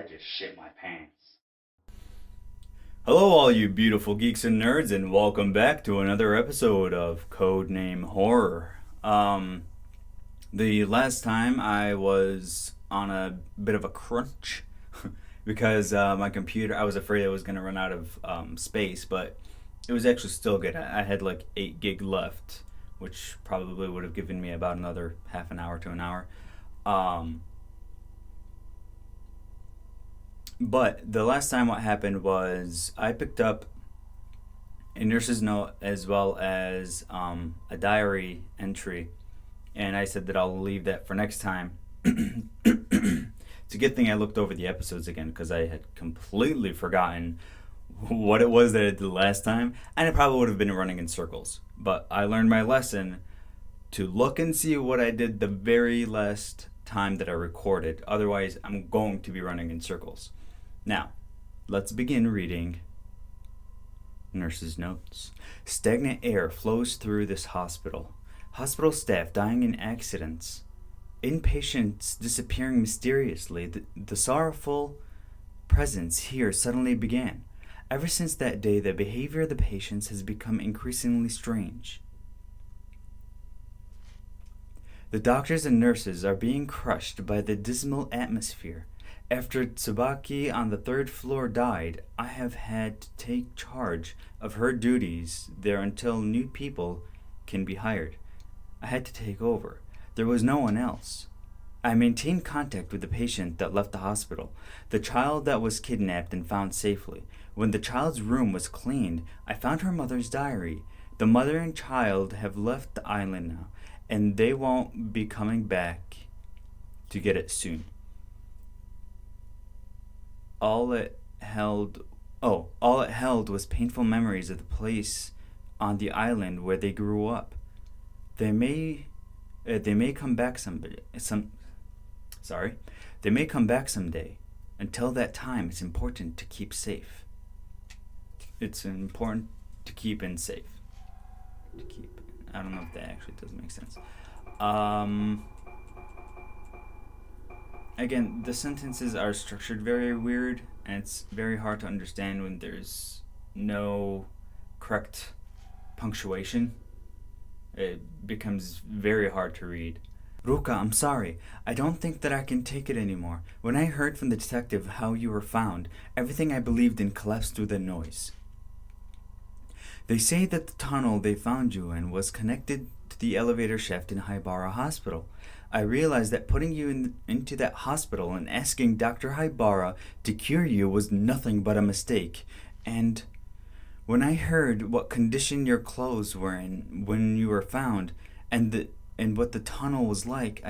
I just shit my pants. Hello, all you beautiful geeks and nerds, and welcome back to another episode of Codename Horror. The last time I was on a bit of a crunch because my computer, I was afraid it was going to run out of space, but it was actually still good. I had like 8 gig left, which probably would have given me about another half an hour to an hour. Um, but the last time what happened was I picked up a nurse's note as well as a diary entry, and I said that I'll leave that for next time. It's a good thing I looked over the episodes again because I had completely forgotten what it was that I did last time, and it probably would have been running in circles. But I learned my lesson to look and see what I did the very last time that I recorded. Otherwise, I'm going to be running in circles. Now, let's begin reading Nurse's notes. Stagnant air flows through this hospital. Hospital staff dying in accidents. Inpatients disappearing mysteriously. The sorrowful presence here suddenly began. Ever since that day, the behavior of the patients has become increasingly strange. The doctors and nurses are being crushed by the dismal atmosphere. After Tsubaki on the third floor died, I have had to take charge of her duties there until new people can be hired. I had to take over. There was no one else. I maintained contact with the patient that left the hospital, the child that was kidnapped and found safely. When the child's room was cleaned, I found her mother's diary. The mother and child have left the island now, and they won't be coming back to get it soon. All it held all it held was painful memories of the place on the island where they grew up. They may they may come back sorry. They may come back someday. Until that time, it's important to keep safe. It's important to keep in safe. To keep. I don't know if that actually does make sense. Um Again, the sentences are structured very weird, and it's very hard to understand when there's no correct punctuation. It becomes very hard to read. Ruka, I'm sorry. I don't think that I can take it anymore. When I heard from the detective how you were found, everything I believed in collapsed through the noise. They say that the tunnel they found you in was connected to the elevator shaft in Haibara Hospital. I realized that putting you into that hospital and asking Dr. Haibara to cure you was nothing but a mistake. And when I heard what condition your clothes were in when you were found, and what the tunnel was like,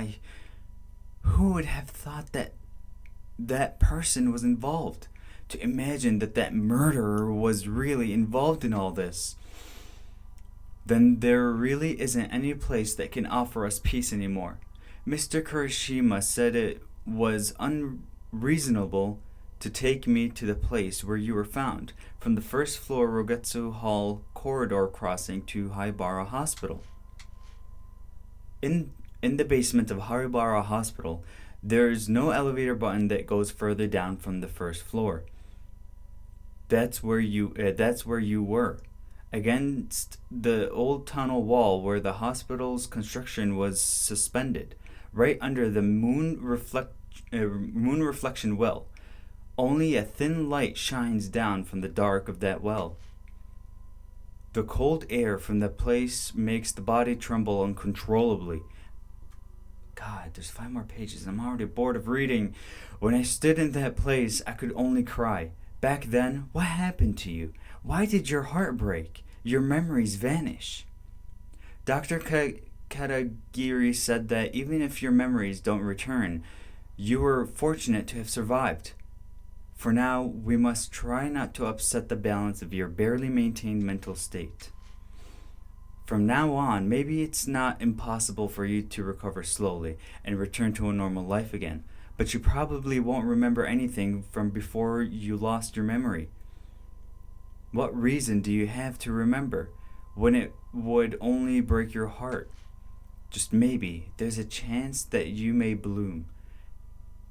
who would have thought that that person was involved? To imagine that that murderer was really involved in all this. Then there really isn't any place that can offer us peace anymore. Mr. Kurishima said it was unreasonable to take me to the place where you were found, from the first floor Rogetsu Hall corridor crossing to Haibara Hospital. In the basement of Haibara Hospital, there's no elevator button that goes further down from the first floor. That's where you were, against the old tunnel wall where the hospital's construction was suspended, right under the moon reflection well. Only a thin light shines down from the dark of that well. The cold air from the place makes the body tremble uncontrollably. God, there's 5 more pages and I'm already bored of reading. When I stood in that place, I could only cry. Back then, what happened to you? Why did your heart break? Your memories vanish. Dr. Katagiri said that even if your memories don't return, you were fortunate to have survived. For now, we must try not to upset the balance of your barely maintained mental state. From now on, maybe it's not impossible for you to recover slowly and return to a normal life again, but you probably won't remember anything from before you lost your memory. What reason do you have to remember when it would only break your heart? Just maybe there's a chance that you may bloom.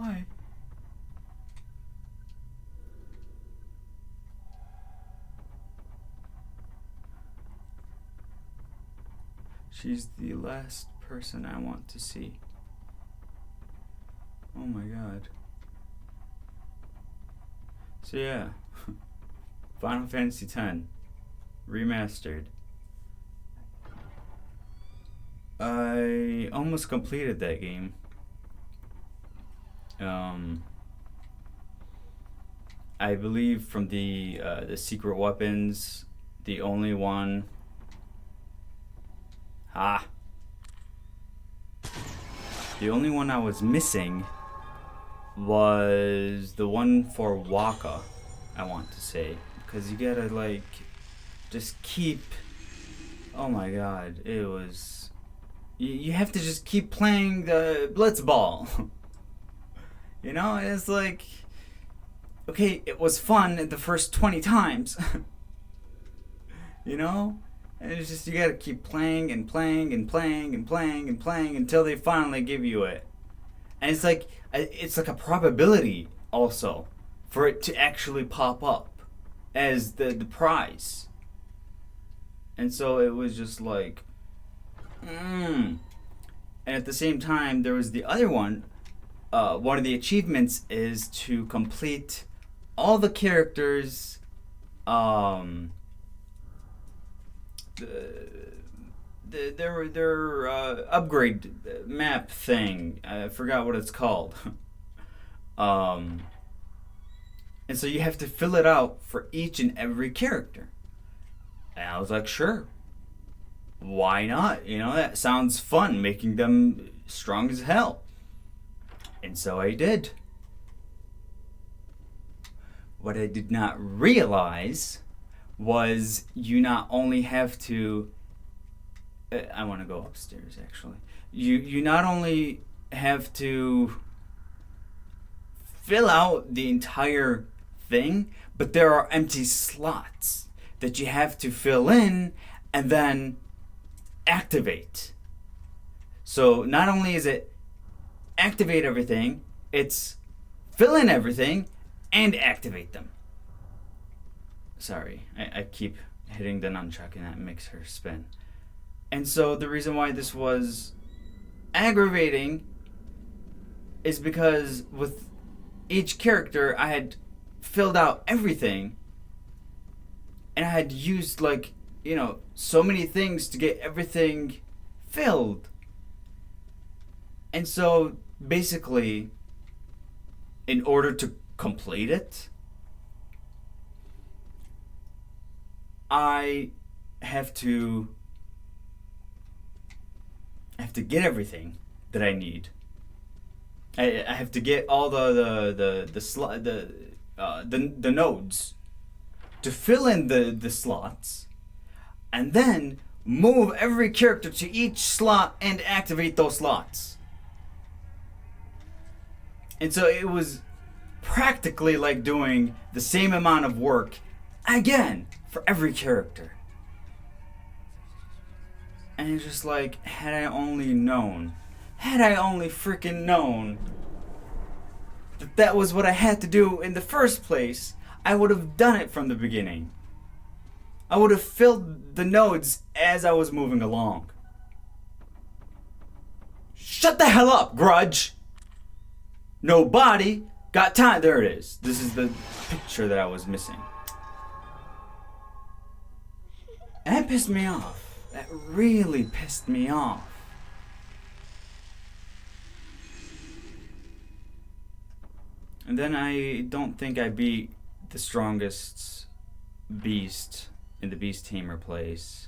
Why? She's the last person I want to see. Oh my god. So yeah, Final Fantasy X remastered. I almost completed that game. I believe from the secret weapons, the only one. The only one I was missing was the one for Waka, I want to say. Because you gotta, like, just keep... Oh my god, it was... You have to just keep playing the Blitzball. You know, it's like... Okay, it was fun the first 20 times. You know? And it's just, you gotta keep playing and playing and playing and playing and playing until they finally give you it. And it's like a probability also for it to actually pop up as the prize. And so it was just like, And at the same time, there was the other one. One of the achievements is to complete all the characters, their upgrade map thing. I forgot what it's called. And so you have to fill it out for each and every character. And I was like, sure. Why not? You know, that sounds fun, making them strong as hell. And so I did. What I did not realize was you not only have to... I want to go upstairs, actually. You not only have to fill out the entire thing, but there are empty slots that you have to fill in and then activate. So not only is it activate everything, it's fill in everything and activate them. Sorry, I keep hitting the nunchuck and that makes her spin. And so the reason why this was aggravating is because with each character I had filled out everything and I had used, like, you know, so many things to get everything filled. And so basically, in order to complete it, I have to get everything that I need. I have to get all the nodes to fill in the slots, and then move every character to each slot and activate those slots. And so it was practically like doing the same amount of work again for every character. And it's just like, had I only freaking known that was what I had to do in the first place, I would have done it from the beginning. I would have filled the nodes as I was moving along. Shut the hell up, Grudge! Nobody got time. There it is. This is the picture that I was missing. And that pissed me off. That really pissed me off. And then I don't think I beat the strongest beast in the Beast Tamer place.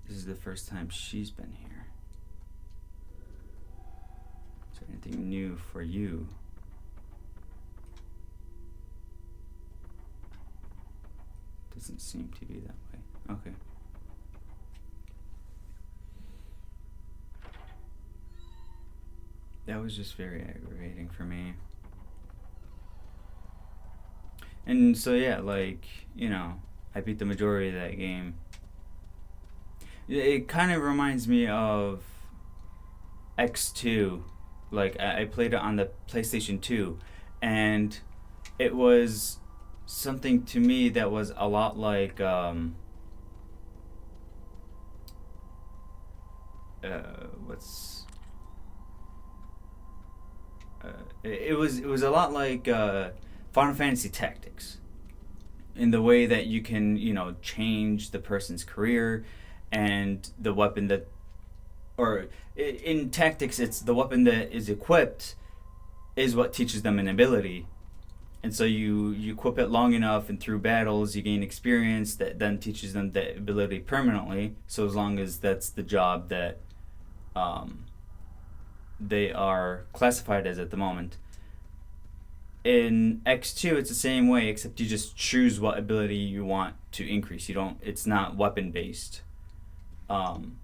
This is the first time she's been here. Is there anything new for you? Doesn't seem to be that way. Okay. That was just very aggravating for me. And so yeah, like, you know, I beat the majority of that game. It kind of reminds me of X2. Like I played it on the PlayStation 2, and it was something to me that was a lot like what's it was a lot like Final Fantasy Tactics in the way that you can change the person's career and the weapon that or in Tactics it's the weapon that is equipped is what teaches them an ability. And so you equip it long enough, and through battles you gain experience that then teaches them that ability permanently. So as long as that's the job that um, they are classified as at the moment. In X2, it's the same way, except you just choose what ability you want to increase. You don't. It's not weapon based. Um,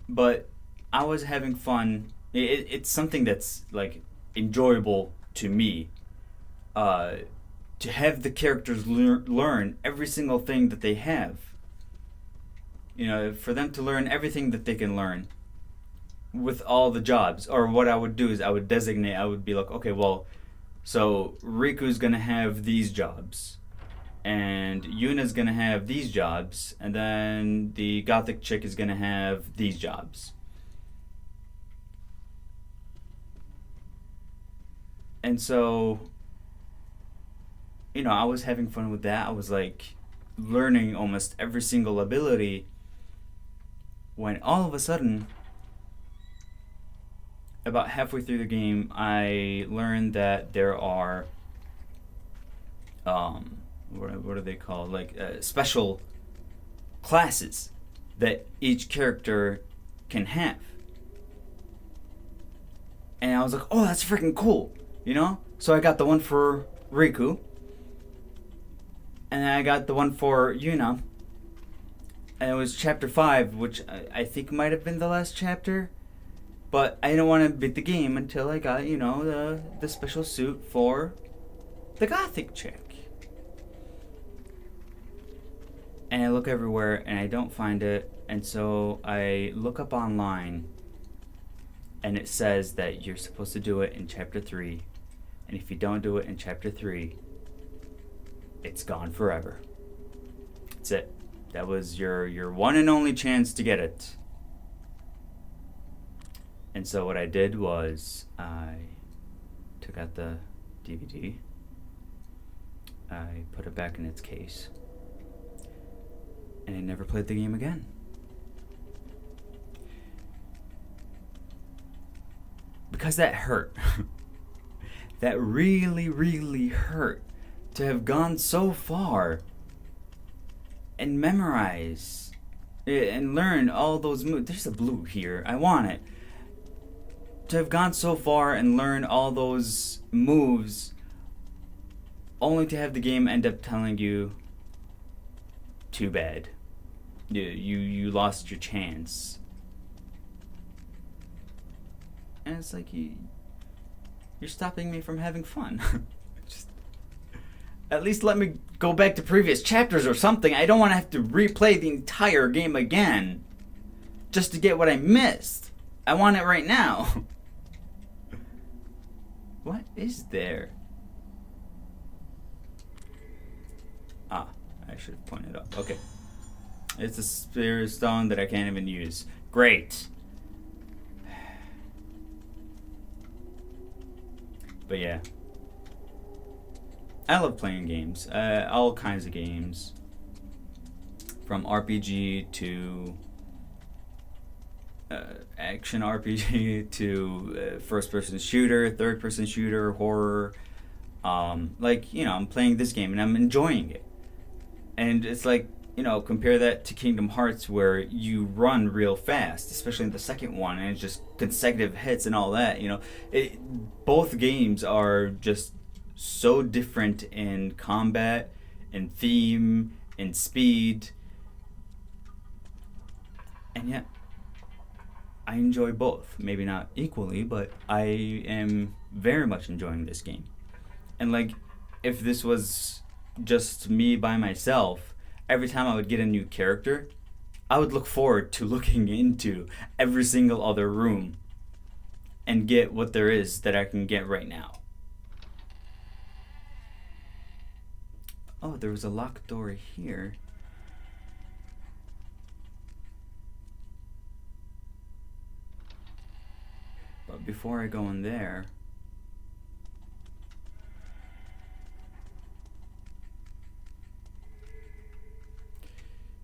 but I was having fun. It's something that's like enjoyable to me. Uh, to have the characters learn every single thing that they have. For them to learn everything that they can learn with all the jobs. Or what I would do is I would designate. I would be like, okay, well, so Riku's gonna have these jobs, and Yuna's gonna have these jobs, and then the gothic chick is gonna have these jobs. And so, I was having fun with that. I was like learning almost every single ability when all of a sudden, about halfway through the game, I learned that there are what are they called? Like special classes that each character can have. And I was like, oh, that's freaking cool, So I got the one for Riku, and I got the one for Yuna, and it was chapter 5, which I think might have been the last chapter. But I didn't want to beat the game until I got, the special suit for the gothic chick. And I look everywhere and I don't find it, and so I look up online, and it says that you're supposed to do it in chapter 3, and if you don't do it in chapter 3, it's gone forever. That's it. That was your one and only chance to get it. And so what I did was I took out the DVD, I put it back in its case, and I never played the game again. Because that hurt. That really, really hurt to have gone so far and memorize and learn all those moves. There's a blue here. I want it. To have gone so far and learn all those moves only to have the game end up telling you, too bad. You lost your chance. And it's like you're stopping me from having fun. Just at least let me go back to previous chapters or something. I don't want to have to replay the entire game again just to get what I missed. I want it right now. What is there? Ah, I should have pointed up. Okay. It's a spirit stone that I can't even use. Great. But yeah. I love playing games. All kinds of games. From RPG to action RPG to first-person shooter, third-person shooter, horror. I'm playing this game and I'm enjoying it. And it's like, compare that to Kingdom Hearts where you run real fast, especially in the second one, and it's just consecutive hits and all that. Both games are just so different in combat, in theme, in speed, and yet I enjoy both. Maybe not equally, but I am very much enjoying this game. And like, if this was just me by myself, every time I would get a new character, I would look forward to looking into every single other room and get what there is that I can get right now. Oh, there was a locked door here. But before I go in there,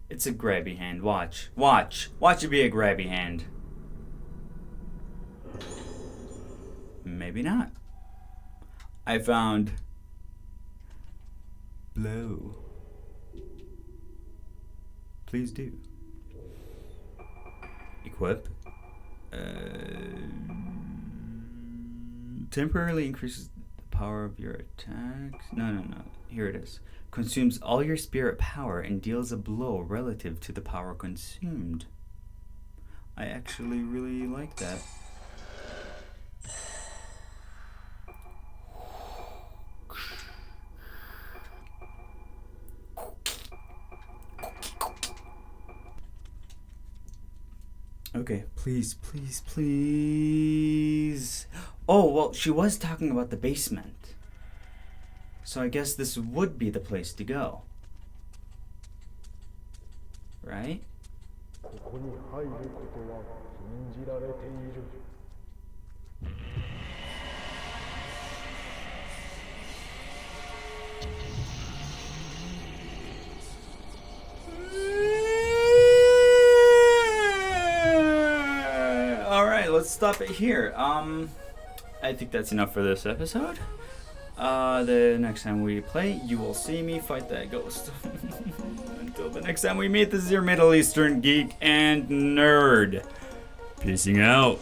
it's a grabby hand. Watch. Watch. Watch it be a grabby hand. Maybe not. I found blow. Please do. Equip. Temporarily increases the power of your attacks. No. Here it is. Consumes all your spirit power and deals a blow relative to the power consumed. I actually really like that. Okay, please. Oh, well, she was talking about the basement. So I guess this would be the place to go. Right? Alright, let's stop it here. I think that's enough for this episode. The next time we play, you will see me fight that ghost. Until the next time we meet, this is your Middle Eastern geek and nerd. Peacing out.